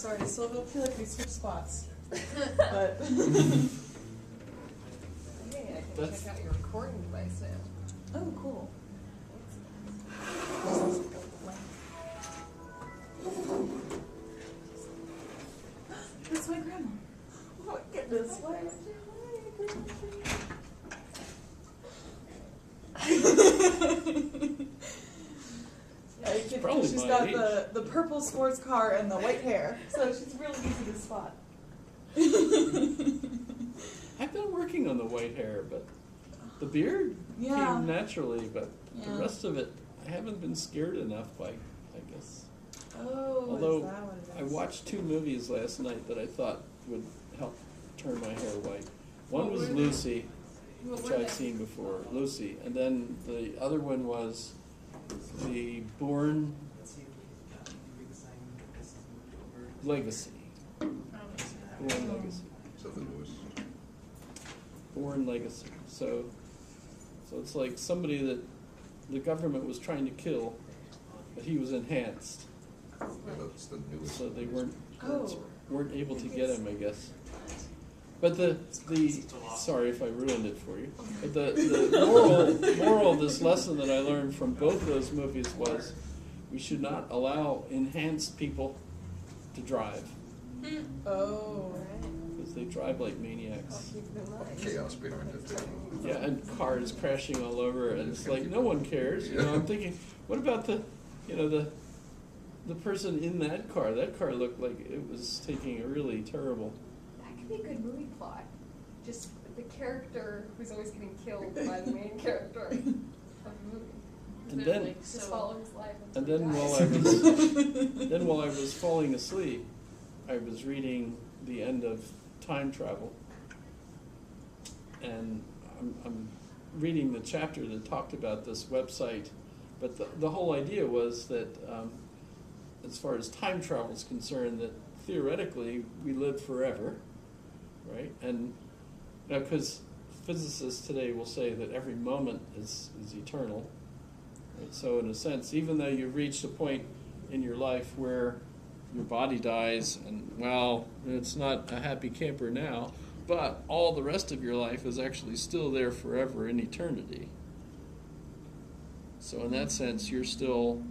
Sorry, I still don't feel like we switched spots. But Hey, I can check out your recording device now. oh, cool. That's my grandma. Oh my goodness, why would you Yeah, you can, Probably she's my got age. the purple sports car and the white hair, so she's really easy to spot. I've been working on the white hair, but the beard Yeah. came naturally, but Yeah. the rest of it, I haven't been scared enough by, I guess. Oh, Although is that what it is? I watched 2 movies last night that I thought would help turn my hair white. One What was were they? Lucy, What which were I'd they? seen before, Lucy, and then the other one was the Bourne Legacy. Bourne Legacy. Something was. Bourne Legacy. So it's like somebody that the government was trying to kill, but he was enhanced, Yeah, that's the newest. so they weren't Oh. able to get him, I guess. But the sorry if I ruined it for you. But the moral of this lesson that I learned from both those movies was we should not allow enhanced people to drive Oh. because they drive like maniacs. Keep it in mind. Chaos behind it. Yeah, and cars crashing all over, and it's like no one cares. You know, I'm thinking, what about the person in that car? That car looked like it was taking a really terrible. That could be a good movie plot. Just the character who's always getting killed by the main character of the movie. And then, Just follow his life. and until then he dies. while I was falling asleep, I was reading the end of Time Travel, and I'm reading the chapter that talked about this website, but the whole idea was that as far as time travel is concerned, that theoretically we live forever, right? And because physicists today will say that every moment is eternal, right? So in a sense, even though you've reached a point in your life where your body dies and, well, it's not a happy camper now, but all the rest of your life is actually still there forever in eternity. So in that sense, you're still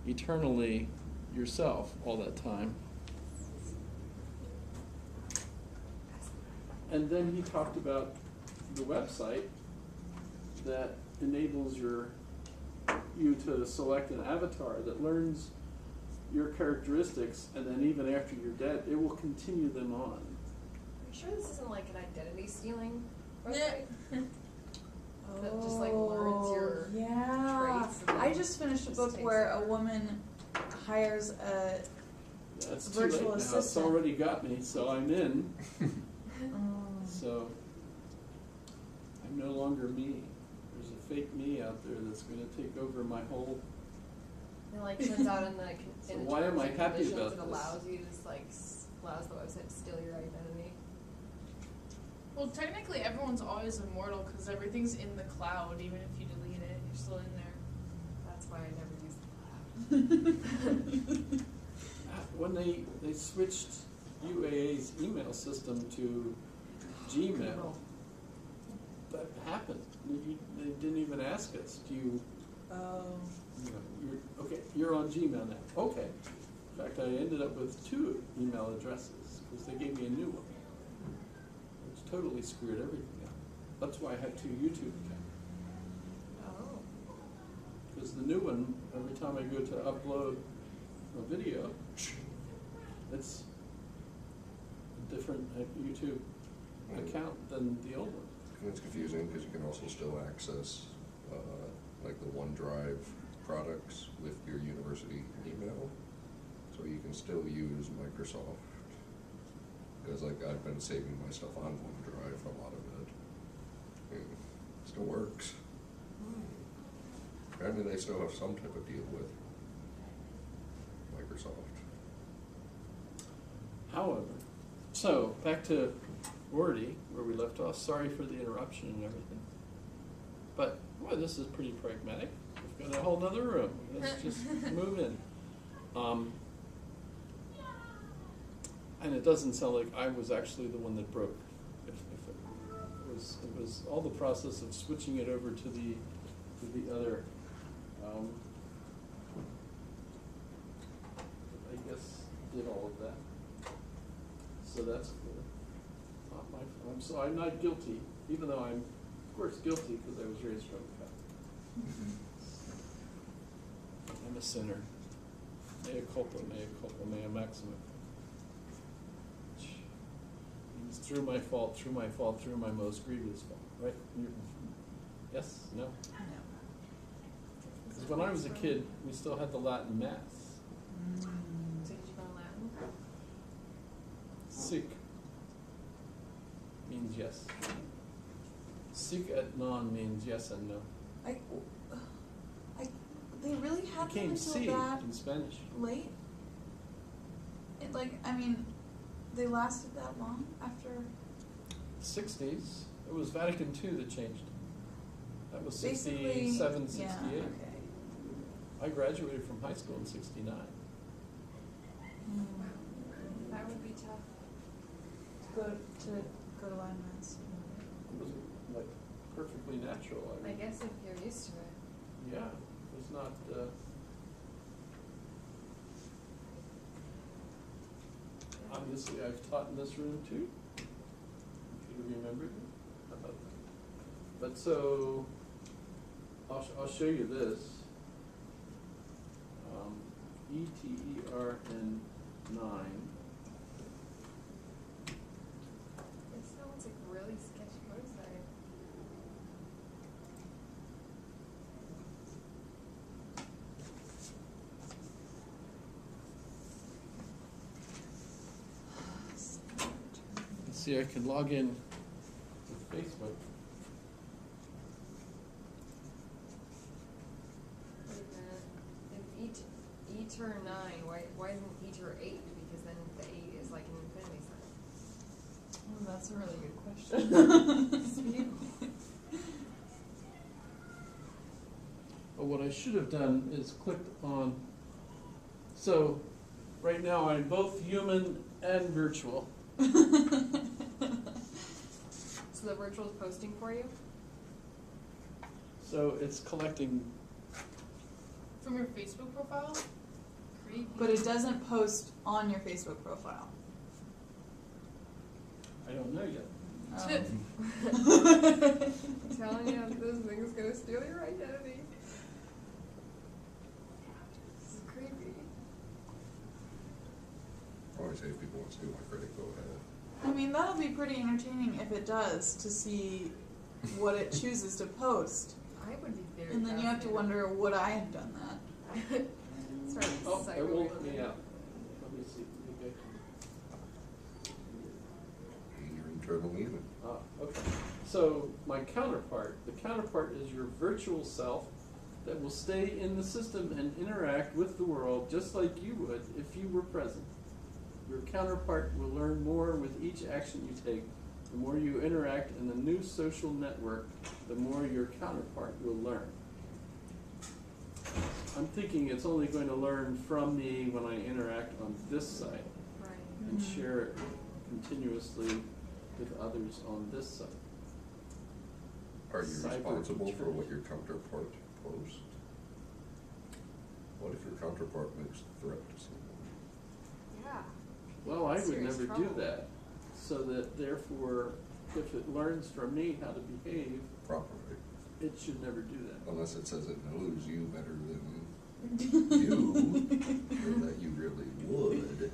eternally yourself all that time. And then he talked about the website that enables you to select an avatar that learns your characteristics, and then even after you're dead, it will continue them on. Are you sure this isn't like an identity stealing website? That just, like, learns your traits and I then just finished a just book takes where a over. woman hires a That's too late virtual now. It's assistant. already got me, so I'm in. So I'm no longer me. There's a fake me out there that's going to take over my whole. It like turns out in the So in the why am terms I and happy conditions, about it this? allows you to just like allows the website to steal your identity. Well, technically, everyone's always immortal because everything's in the cloud. Even if you delete it, you're still in there. That's why I never use the cloud. When they switched UAA's email system to Gmail, that happened. They didn't even ask us. Do you? Oh. You're on Gmail now. Okay. In fact, I ended up with 2 email addresses because they gave me a new one, which totally screwed everything up. That's why I have 2 YouTube accounts. Oh. Because the new one, every time I go to upload a video, it's a different YouTube account than the old one. And it's confusing because you can also still access like the OneDrive products with your university email. So you can still use Microsoft. Because like I've been saving my stuff on OneDrive, a lot of it. And it still works. I mean, they still have some type of deal with Microsoft. However, so back to Wordy, where we left off. Sorry for the interruption and everything. But, boy, this is pretty pragmatic. We've got a whole nother room. Let's just move in. And it doesn't sound like I was actually the one that broke. If it was all the process of switching it over to the other. I guess did all of that. So that's not my fault. So I'm not guilty, even though I'm of course guilty because I was raised from a Catholic. I'm a sinner. Mea culpa, mea maxima. Which means through my fault, through my most grievous fault, right? Yes? No? No. Because when I was a kid, we still had the Latin Mass. So did you go Latin? Sic means yes. Sic et non means yes and no. They really had them Became until si that in Spanish. late? They lasted that long after? 60s. It was Vatican II that changed it. That was Basically, 67, 68. Yeah, okay. I graduated from high school in 69. That would be tough. Go to Latin Mass. It was like perfectly natural. I guess if you're used to it. Yeah, it was not. Obviously, I've taught in this room too. If you remember about that. But so, I'll show you this. ETERN 9. It sounds like a really sketchy website. Let's see, I can log in with Facebook. Wait a minute. If ETER 9, why isn't ETER 8? Because then the 8 is like an infinity sign. Oh, that's a really good question. But what I should have done is clicked on, so right now I'm both human and virtual. So the virtual is posting for you? So it's collecting, From your Facebook profile? Creepy. But it doesn't post on your Facebook profile. I don't know yet. I'm telling you, this thing is gonna steal your identity. This is creepy. Always say if people want to steal my credit, go ahead. I mean, that'll be pretty entertaining if it does, to see what it chooses to post. I would be very And then you have to fascinated. wonder, would I have done that? Start Oh, it cycling woke over. me out. Let me see. Okay. Your internal demon. Okay. So my counterpart, the counterpart is your virtual self that will stay in the system and interact with the world just like you would if you were present. Your counterpart will learn more with each action you take. The more you interact in the new social network, the more your counterpart will learn. I'm thinking it's only going to learn from me when I interact on this side Right. and Mhm. share it continuously with others on this side. Are you Cyber responsible for control. what your counterpart posts? What if your counterpart makes a threat to someone? Yeah. Well, I would Serious never trouble. do that, so that therefore, if it learns from me how to behave, Properly. it should never do that. Unless it says it knows you better than you, or that you really would.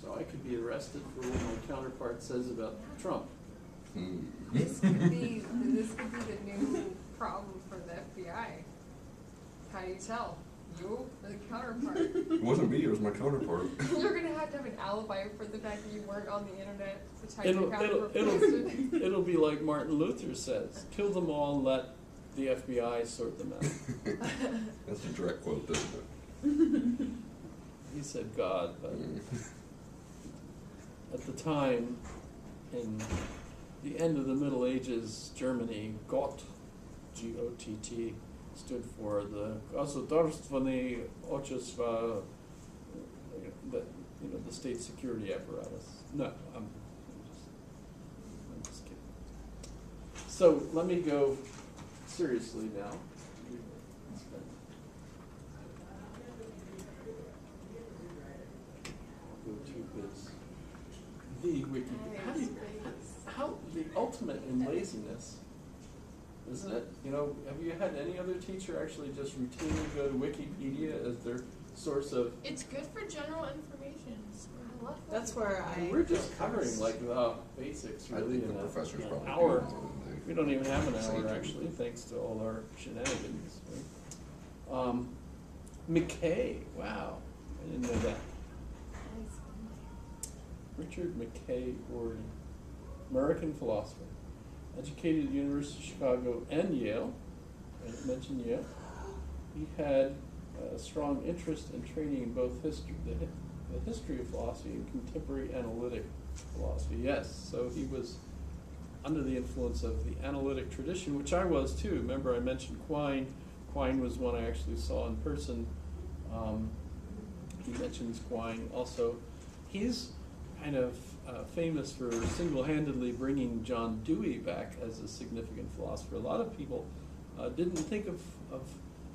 So I could be arrested for what my counterpart says about Trump. This could be the new problem for the FBI. How do you tell? You, the counterpart. It wasn't me, it was my counterpart. You're gonna have to have an alibi for the fact that you weren't on the internet at the time your It'll, counterpart it'll, posted. it'll be like Martin Luther says, kill them all and let the FBI sort them out. That's a direct quote, isn't it? He said God, but at the time, in the end of the Middle Ages, Germany, Gott, G-O-T-T, stood for the Gosudorstvenny Ochesva, the state security apparatus. No, I'm just kidding. So let me go seriously now. I'll go to this. The wiki. How the ultimate in laziness, isn't it? Have you had any other teacher actually just routinely go to Wikipedia as their source of? It's good for general information. I love that. That's where We're just covering like the basics I really think in the professors an probably do hour. more than they We don't even have an say hour to. actually, thanks to all our shenanigans. Right? McKay, wow, I didn't know that. Richard McKay Gordon, American philosopher, educated at the University of Chicago and Yale. I mentioned Yale. He had a strong interest and training in both history, the history of philosophy and contemporary analytic philosophy. Yes, so he was under the influence of the analytic tradition, which I was too. Remember, I mentioned Quine. Quine was one I actually saw in person. He mentions Quine also. He's kind of famous for single-handedly bringing John Dewey back as a significant philosopher. A lot of people didn't think of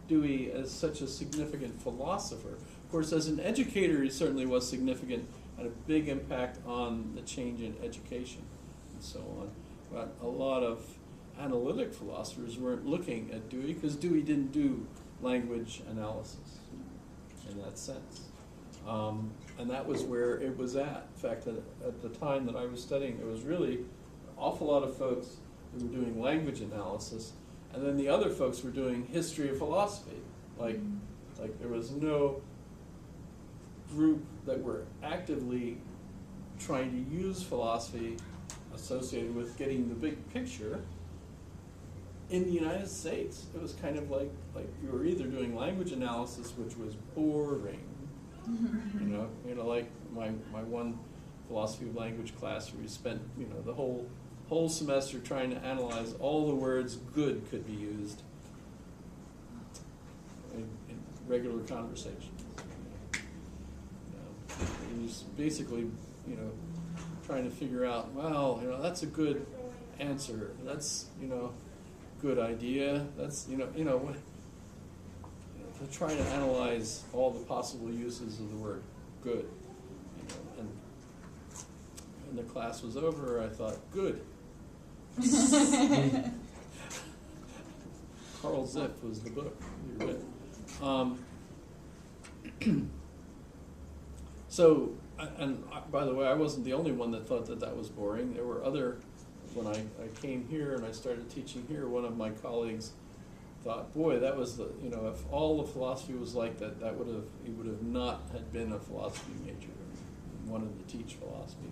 Dewey as such a significant philosopher. Of course, as an educator, he certainly was significant, had a big impact on the change in education and so on. But a lot of analytic philosophers weren't looking at Dewey because Dewey didn't do language analysis in that sense. And that was where it was at. In fact, at the time that I was studying, there was really an awful lot of folks who were doing language analysis, and then the other folks were doing history of philosophy. Like there was no group that were actively trying to use philosophy associated with getting the big picture. In the United States, it was kind of like you were either doing language analysis, which was boring, like my one philosophy of language class where we spent the whole semester trying to analyze all the words good could be used in regular conversation. And just basically, trying to figure out, well, that's a good answer. That's, good idea. That's, to try to analyze all the possible uses of the word good. And when the class was over, I thought, good. Carl Ziff was the book you read. So, and by the way, I wasn't the only one that thought that was boring. There were other, when I came here and I started teaching here, one of my colleagues thought, boy, that was if all the philosophy was like that, he would have not had been a philosophy major and wanted to teach philosophy.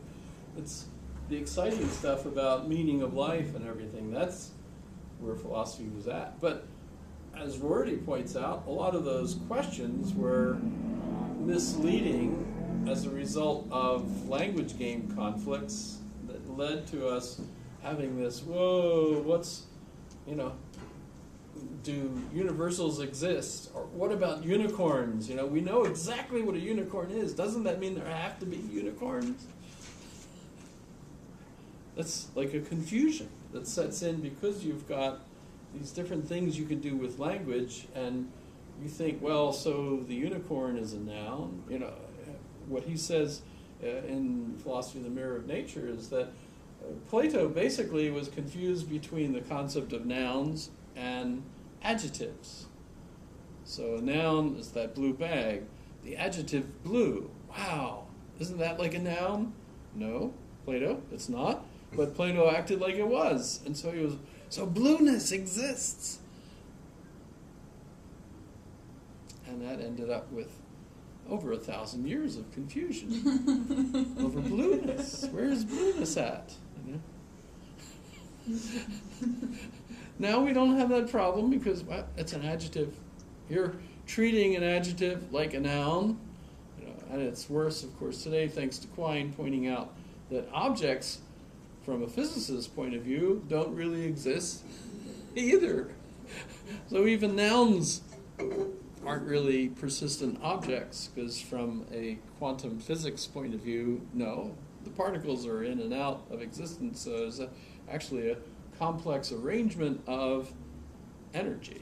It's the exciting stuff about meaning of life and everything. That's where philosophy was at. But as Rorty points out, a lot of those questions were misleading as a result of language game conflicts that led to us having this, do universals exist? Or what about unicorns? We know exactly what a unicorn is. Doesn't that mean there have to be unicorns? That's like a confusion that sets in because you've got these different things you can do with language, and you think, well, so the unicorn is a noun. What he says in Philosophy of the Mirror of Nature is that Plato basically was confused between the concept of nouns and adjectives. So a noun is that blue bag. The adjective blue, wow, isn't that like a noun? No, Plato, it's not. But Plato acted like it was. And so blueness exists. And that ended up with over 1,000 years of confusion over blueness. Where's blueness at? Now we don't have that problem because it's an adjective. You're treating an adjective like a noun, and it's worse, of course, today, thanks to Quine pointing out that objects, from a physicist's point of view, don't really exist either. So even nouns aren't really persistent objects, because from a quantum physics point of view, no, the particles are in and out of existence, so there's actually a complex arrangement of energy,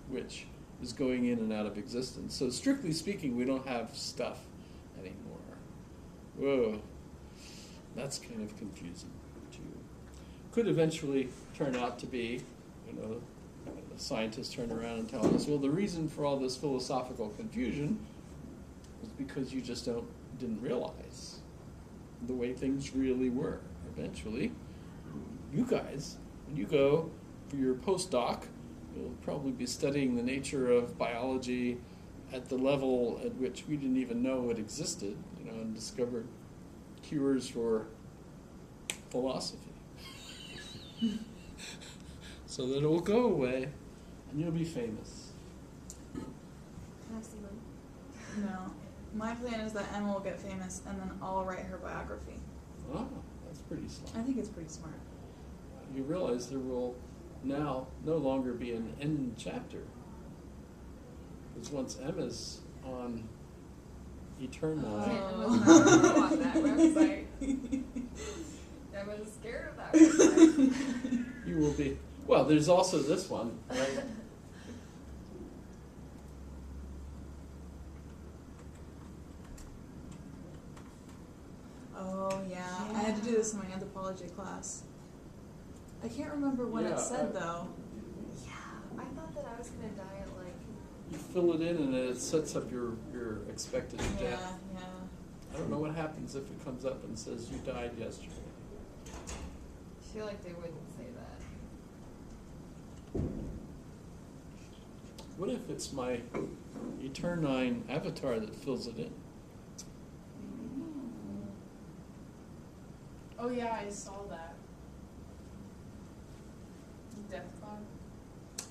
which is going in and out of existence. So strictly speaking, we don't have stuff anymore. Whoa, that's kind of confusing too. Could eventually turn out to be, scientists turn around and tell us, well, the reason for all this philosophical confusion is because you just didn't realize the way things really were. Eventually, you guys, when you go for your postdoc, you'll probably be studying the nature of biology at the level at which we didn't even know it existed, and discovered cures for philosophy. So that it will go away, and you'll be famous. Can I have some money? No. My plan is that Emma will get famous and then I'll write her biography. Oh, that's pretty smart. I think it's pretty smart. You realize there will now no longer be an end chapter. Because once Emma's on Eternal, Emma's not gonna go on that website. Emma's scared of that website. you will be. Well, there's also this one, right? Oh, yeah. I had to do this in my anthropology class. I can't remember what Yeah, it said, though. Yeah, I thought that I was gonna die at like. You fill it in and then it sets up your expected Yeah, death. yeah. I don't know what happens if it comes up and says you died yesterday. I feel like they wouldn't say that. What if it's my Eternine avatar that fills it in? Oh yeah, I saw that. Death clock.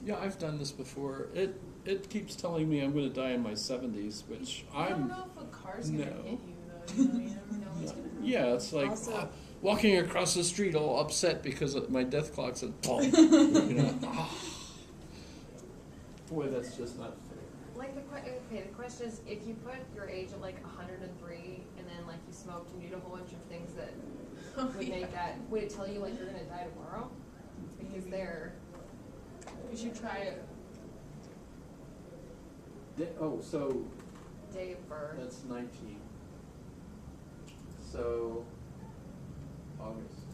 Yeah, I've done this before. It keeps telling me I'm going to die in my 70s, which I don't I'm. know if a car's gonna No. hit you though. You never know what's gonna happen. Yeah, it's like Also- walking across the street all upset because my death clock said boom. Boy, that's just not fair. Like the question is, if you put your age at like 103, and then like you smoked and you did a whole bunch of things that would make that, would it tell you like you're gonna die tomorrow? Because they're. We should try it. So Day of birth. that's 19. So August.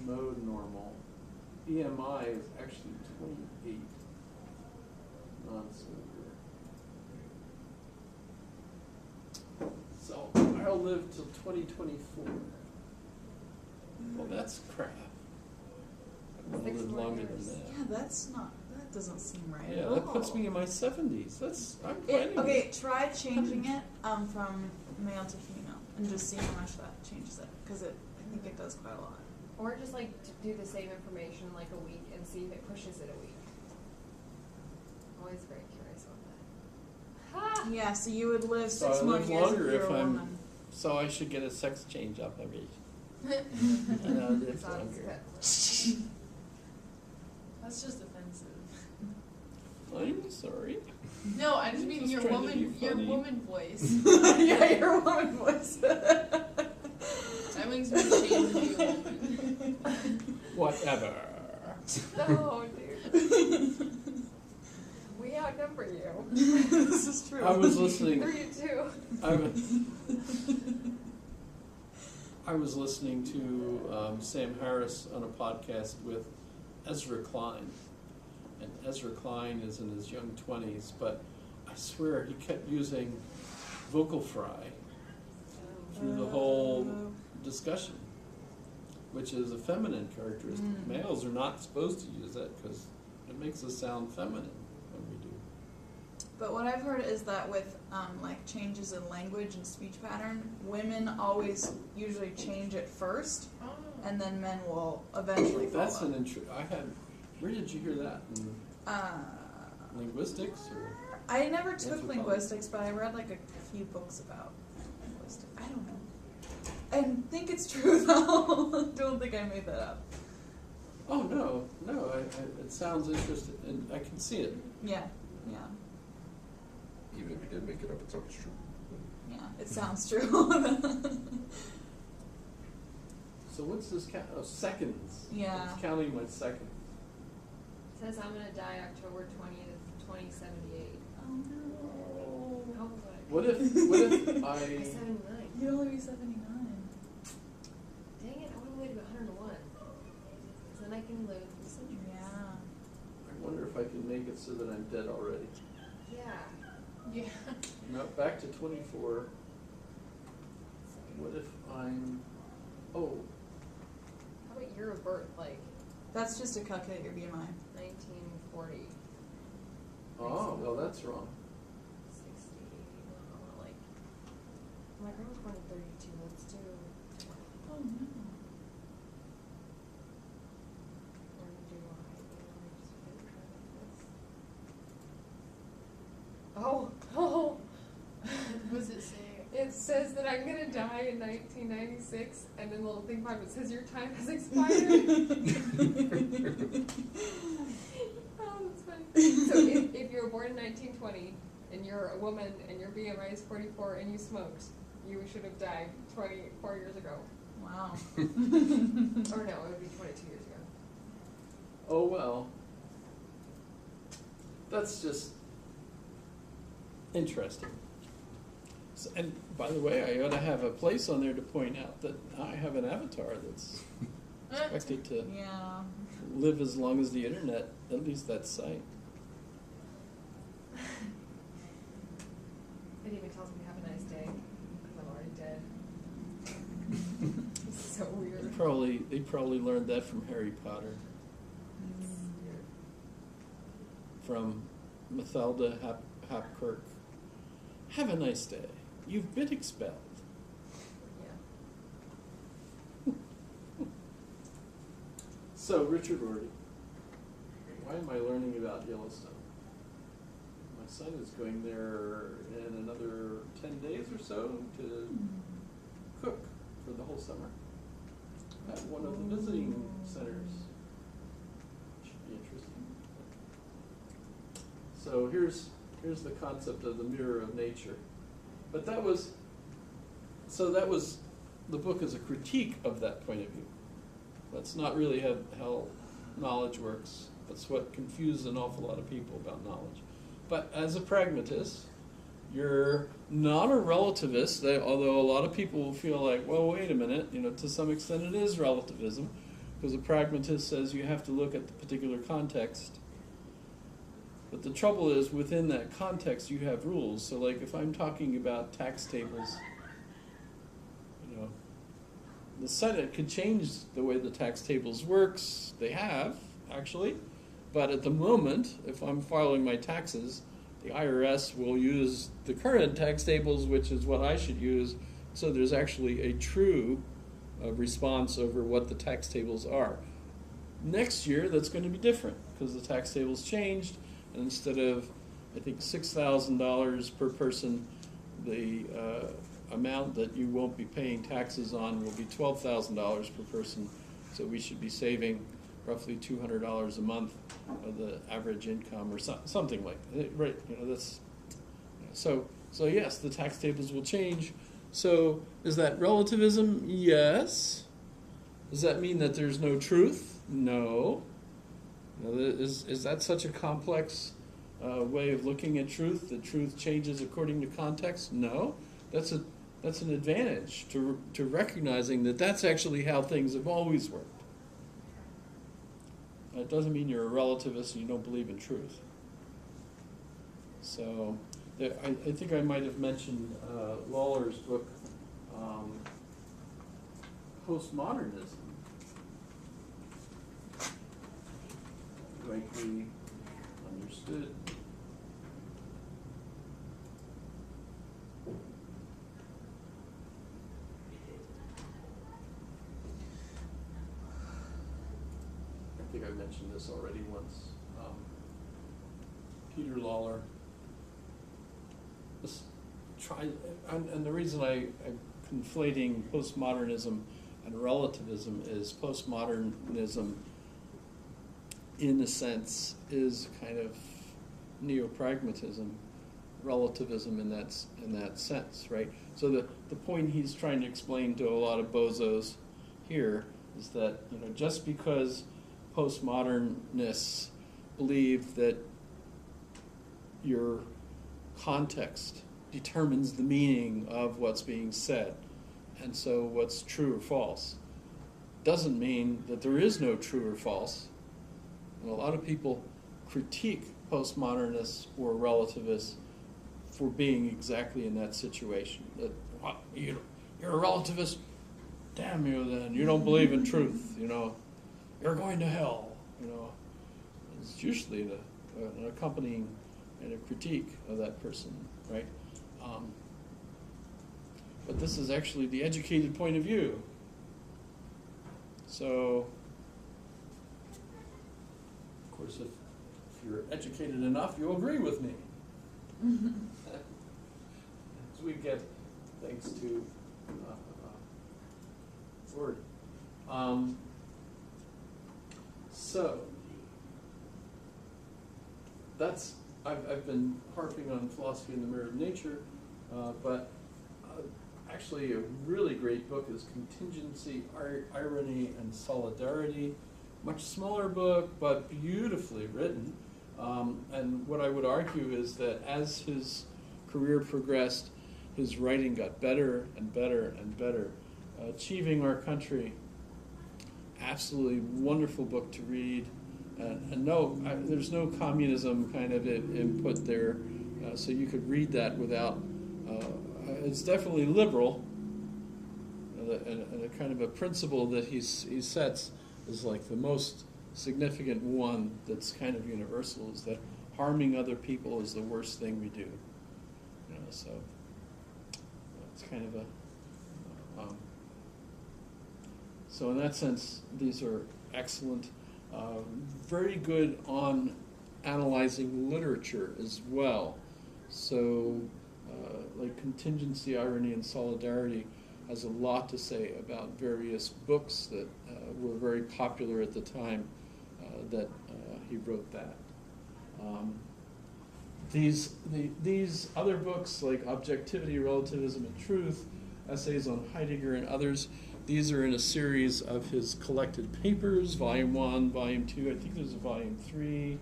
Mode normal. BMI is actually 28. Non-smoker. So I'll live till 2024. Well, that's crap. I want to 6 live more longer years. than that. Yeah, that doesn't seem right Yeah, at that all. puts me in my 70s. I'm planning. Okay, try changing it from male to female and just see how much that changes it. Because I think it does quite a lot. Or just like to do the same information like a week and see if it pushes it a week. I'm always very curious about that. Ha! Yeah, so you would live So 6 I more live years longer if you're if a I'm. woman. So I should get a sex change operation. And I'll live Sounds longer. good. That's just offensive. I'm sorry. No, I just mean Just your trying to be woman, your funny. woman voice. Yeah, your woman voice. That makes me ashamed to be a woman. Whatever. No, dude. We outnumber you. This is true. I was listening. 3-2. I was listening to Sam Harris on a podcast with Ezra Klein. And Ezra Klein is in his young 20s, but I swear he kept using vocal fry through the whole discussion, which is a feminine characteristic. Males are not supposed to use that because it makes us sound feminine when we do. But what I've heard is that with like changes in language and speech pattern, women always usually change it first, Oh. and then men will eventually follow. That's an where did you hear that? In linguistics or? I never took Anthropology. linguistics, but I read like a few books about linguistics. I don't know. and think it's true though. Don't think I made that up. Oh, no, it sounds interesting, and I can see it. Yeah, yeah, Even if you did make it up, it sounds true. yeah. It sounds true. So what's this count? Oh, seconds. Yeah. It's counting my seconds. It says I'm gonna die October 20th, 2078. Oh no. How old was I? What if I'm I 79. You'd only be 79. Dang it, I want to live to 101. So then I can live the centuries. Yeah. I wonder if I can make it so that I'm dead already. Yeah. Yeah. No, back to 24. What if I'm... Oh, How about year of birth? Like That's just to calculate your BMI. 1940. oh, well, that's wrong. 60. Like, my grandma's born in 32. Let's do. Oh no. Or do I? Just put it like this. Oh. What does it say? It says that I'm gonna die in 1996, and then the little thing behind it says your time has expired. Oh, that's funny. So if you were born in 1920 and you're a woman and your BMI is 44 and you smoked, you should have died 24 years ago. Wow. Or no, it would be 22 years ago. Oh, well. That's just interesting. So, and by the way, I ought to have a place on there to point out that I have an avatar that's expected to Yeah. live as long as the internet, at least that site. It even tells me have a nice day because I'm already dead. This is so weird. They probably learned that from Harry Potter, from Mathelda Hapkirk. Have a nice day. You've been expelled. Yeah. So, Richard Rorty, why am I learning about Yellowstone? My son is going there in another 10 days or so to cook for the whole summer at one of the visiting centers. Should be interesting. So here's the concept of the mirror of nature. But that was the book is a critique of that point of view. That's not really how knowledge works. That's what confused an awful lot of people about knowledge. But as a pragmatist, you're not a relativist, although a lot of people will feel like, well, wait a minute, to some extent it is relativism, because a pragmatist says you have to look at the particular context. But the trouble is, within that context, you have rules. So, like, if I'm talking about tax tables, the Senate could change the way the tax tables works. They have, actually. But at the moment, if I'm filing my taxes, the IRS will use the current tax tables, which is what I should use. So there's actually a true response over what the tax tables are. Next year, that's going to be different, because the tax tables changed. And instead of, I think, $6,000 per person, the amount that you won't be paying taxes on will be $12,000 per person. So we should be saving roughly $200 a month of the average income, or something like that. Right? That's so yes, the tax tables will change. So is that relativism? Yes. Does that mean that there's no truth? No. Is that such a complex way of looking at truth? That truth changes according to context? No. That's an advantage to recognizing that that's actually how things have always worked. It doesn't mean you're a relativist and you don't believe in truth. So I think I might have mentioned Lawler's book, Postmodernism. Rightly understood. I think I mentioned this already once. Peter Lawler. And the reason I conflating postmodernism and relativism is postmodernism, in a sense, is kind of neo-pragmatism, relativism in that sense, right? So the point he's trying to explain to a lot of bozos here is that, you know, just because postmodernists believe that your context determines the meaning of what's being said, and so what's true or false, doesn't mean that there is no true or false. And a lot of people critique postmodernists or relativists for being exactly in that situation. That, what, you're a relativist? Damn you then, you don't believe in truth, you know, you're going to hell, you know. It's usually an accompanying and a critique of that person, right? But this is actually the educated point of view. So, of course, if you're educated enough, you'll agree with me. As we get, thanks to Ford. So, that's, I've been harping on Philosophy in the Mirror of Nature, but actually a really great book is Contingency, Irony, and Solidarity. Much smaller book, but beautifully written. And what I would argue is that as his career progressed, his writing got better and better and better. Achieving Our Country, absolutely wonderful book to read. And no, there's no communism kind of input there, so you could read that without. It's definitely liberal, and a kind of a principle that he sets is like the most significant one that's kind of universal, is that harming other people is the worst thing we do. You know, so it's kind of a. So in that sense, these are excellent. Very good on analyzing literature as well. So, like Contingency, Irony, and Solidarity has a lot to say about various books that were very popular at the time that he wrote that. These other books, like Objectivity, Relativism, and Truth, Essays on Heidegger, and others, these are in a series of his collected papers, Volume 1, Volume 2, I think there's a Volume 3,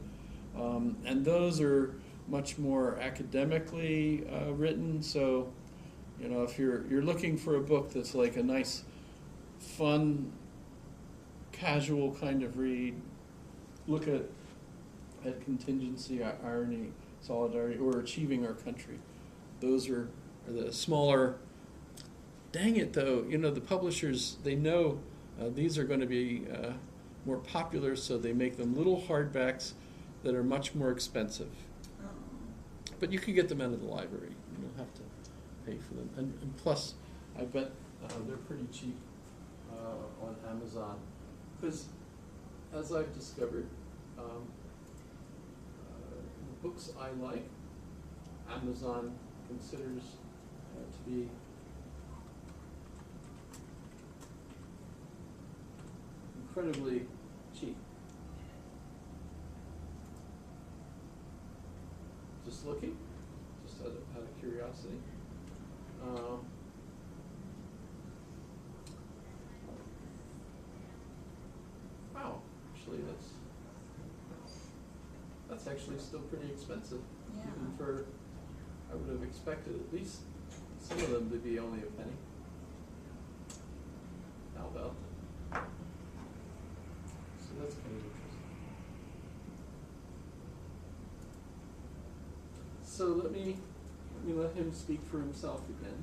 and those are much more academically written. So, you know, if you're looking for a book that's like a nice, fun, casual kind of read, look at Contingency, Irony, Solidarity, or Achieving Our Country. Those are the smaller. Dang it, though, you know, the publishers, they know these are going to be more popular, so they make them little hardbacks that are much more expensive. But you can get them out of the library. You don't have to pay for them. And plus, I bet they're pretty cheap on Amazon. Because, as I've discovered, the books I like, Amazon considers to be incredibly cheap. Just looking, just out of curiosity. Wow, actually that's actually still pretty expensive. Yeah. Even for, I would have expected at least some of them to be only a penny. How about? So that's kind of interesting. So let me let him speak for himself again.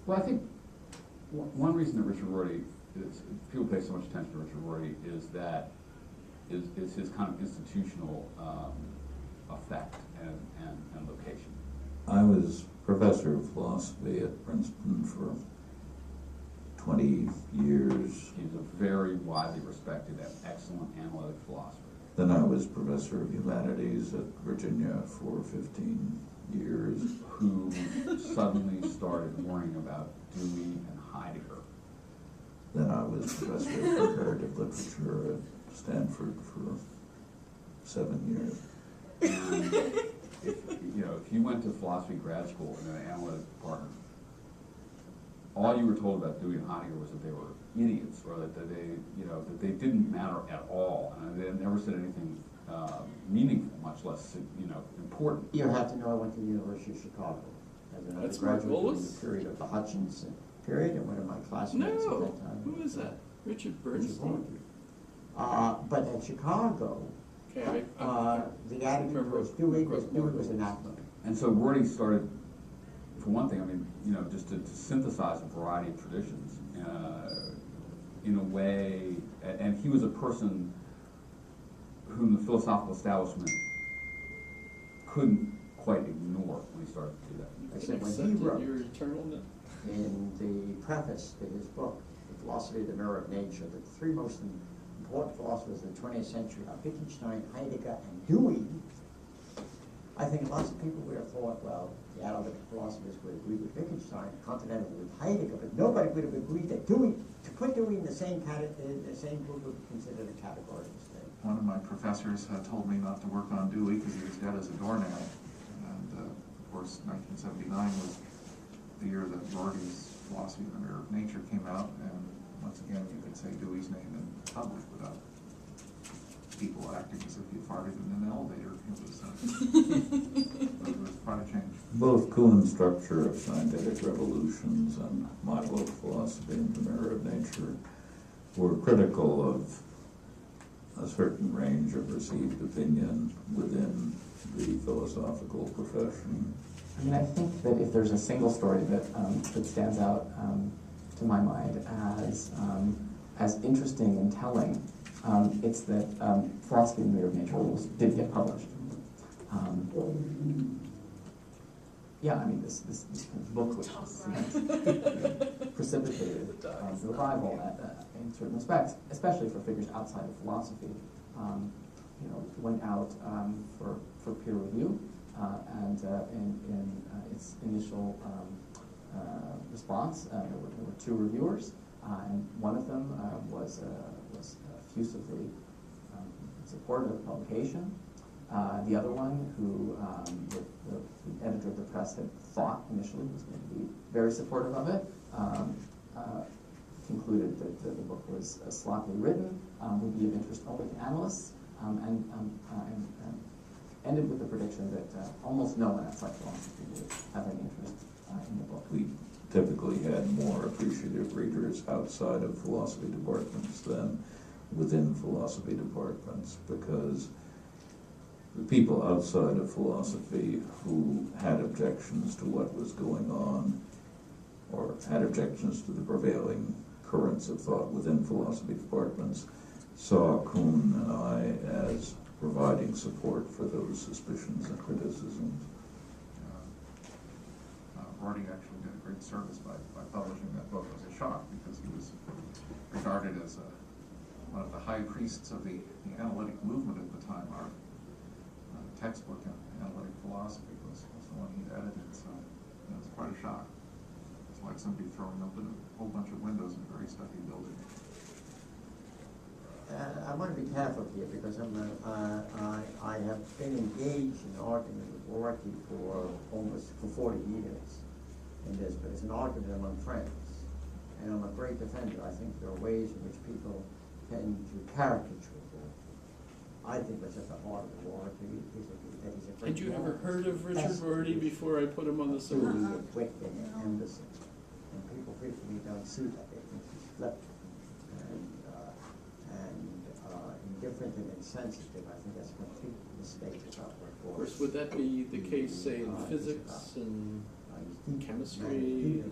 Well, I think one reason that Richard Rorty is, people pay so much attention to Richard Rorty is that is his kind of institutional effect and location. I was professor of philosophy at Princeton for 20 years. He was a very widely respected and excellent analytic philosopher. Then I was professor of humanities at Virginia for 15 years. Who suddenly started worrying about Dewey and Heidegger. Then I was professor of comparative literature at Stanford for 7 years. And if you went to philosophy grad school in an analytic department, all you were told about Dewey and Heidegger was that they were idiots, or that they didn't matter at all, and they never said anything meaningful, much less important. You have to know I went to the University of Chicago as an That's undergraduate during marvelous. the period of the Hutchinson period, and one of my classmates at No, that time. who is that? Richard Richard Bernstein? Bernstein. But at Chicago, Okay, the attitude was Dewey was anathema. And so Rorty started, for one thing, just to synthesize a variety of traditions in a way, and he was a person whom the philosophical establishment couldn't quite ignore when he started to do that. Except when he accepted wrote your eternalness. in the preface to his book, The Philosophy of the Mirror of Nature, that the three most important philosophers of the 20th century are Wittgenstein, Heidegger, and Dewey. I think lots of people would have thought, well, the analytic philosophers would agree with Wittgenstein, continental with Heidegger, but nobody would have agreed that to put Dewey in the same group would be considered a categorical mistake. One of my professors told me not to work on Dewey because he was dead as a doornail. And of course, 1979 was the year that Rorty's Philosophy of the Mirror of Nature came out, and once again you could say Dewey's name in public without people acting as if you farted in an elevator. It was quite a change. Both Kuhn's Structure of Scientific Revolutions and my book, Philosophy and the Mirror of Nature, were critical of a certain range of received opinion within the philosophical profession. I mean, I think that if there's a single story that that stands out to my mind as interesting and telling, it's that Philosophy and the Mirror of Nature did get published. Yeah, I mean, this book, which precipitated the revival in certain respects, especially for figures outside of philosophy, went out for peer review, and in its initial response, there were two reviewers, and one of them was effusively supportive of the publication. The other one, who the editor of the press had thought initially was going to be very supportive of it, concluded that the book was sloppily written, would be of interest only to analysts, and ended with the prediction that almost no one outside philosophy would have any interest in the book. We typically had more appreciative readers outside of philosophy departments than within philosophy departments, because the people outside of philosophy who had objections to what was going on, or had objections to the prevailing currents of thought within philosophy departments, saw Kuhn and I as providing support for those suspicions and criticisms. Rorty actually did a great service by publishing that book. It was a shock because he was regarded as one of the high priests of the analytic movement at the time. Our textbook on analytic philosophy was the one he'd edited, so it was quite a shock. It's like somebody throwing open a whole bunch of windows in a very stuffy building. I want to be careful here because I have been engaged in argument with Rorty for 40 years in this, but it's an argument among friends, and I'm a great defender. I think there are ways in which people tend to caricature Rorty. I think what's at the heart of Rorty is that he's a great. Had you ever heard of Richard Rorty before I put him on the survey? Wit and empathy, and people frequently don't see that. They think he's flippant and indifferent and insensitive. I think that's a complete mistake about what Of course, would that be the case, say, in physics and chemistry?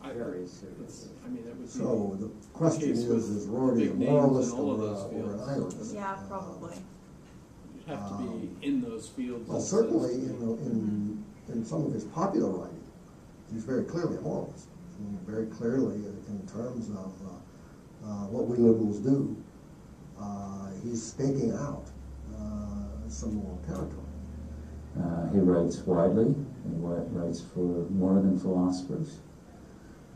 Very serious. I mean, that would be So the question case is with Rorty a big names moralist in all of or those an fields. idealist? Yeah, probably. You'd have to be in those fields. Well, certainly in some of his popular writing, he's very clearly a moralist. very clearly in terms of what we liberals do. He's staking out some moral territory. He writes widely. He writes for more than philosophers.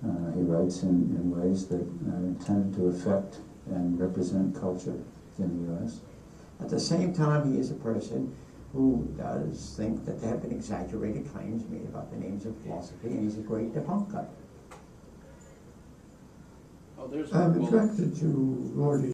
He writes in ways that are intended to affect and represent culture in the U.S. At the same time, he is a person who does think that there have been exaggerated claims made about the names of philosophy, and he's a great debunker. Oh, there's I'm well, attracted to Rorty's